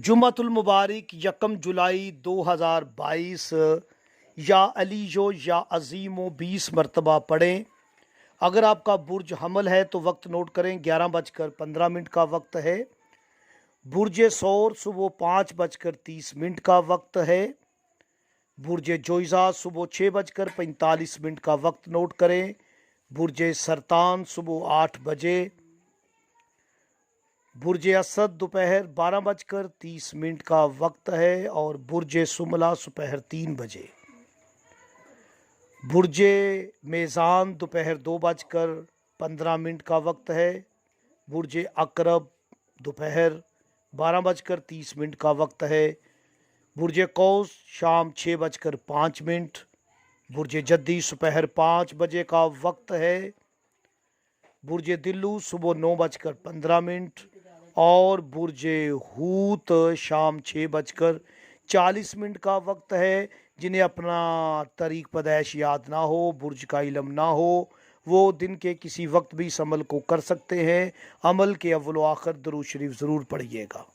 जुम्मतुल मुबारक 1 जुलाई 2022 या अलीजो या अजीमो 20 मरतबा पढ़ें। अगर आपका बुर्ज हमल है तो वक्त नोट करें, 11:15 का वक्त है। बुर्ज सौर सुबह 5:30 का वक्त है। बुर्ज जोइज़ा सुबह 6:45 का वक्त नोट करें। बुर्ज सरतान सुबह 8 बजे। बुर्ज असद दोपहर 12:30 का वक्त है और बुर्ज सुमला दोपहर 3 बजे। बुर्ज मेज़ान दोपहर 2:15 का वक्त है। बुर्ज अकरब दोपहर 12:30 का वक्त है। बुर्ज कौस शाम 6:05। बुर्ज जद्दी दोपहर 5 बजे का वक्त है। बुर्ज दिल्लू सुबह 9:15 और बुर्ज हूत शाम 6:40 का वक्त है। जिन्हें अपना तारीख पैदाइश याद ना हो, बुर्ज का इल्म ना हो, वो दिन के किसी वक्त भी इस अमल को कर सकते हैं। अमल के अव्वल व आखिर दुरूद शरीफ ज़रूर पढ़िएगा।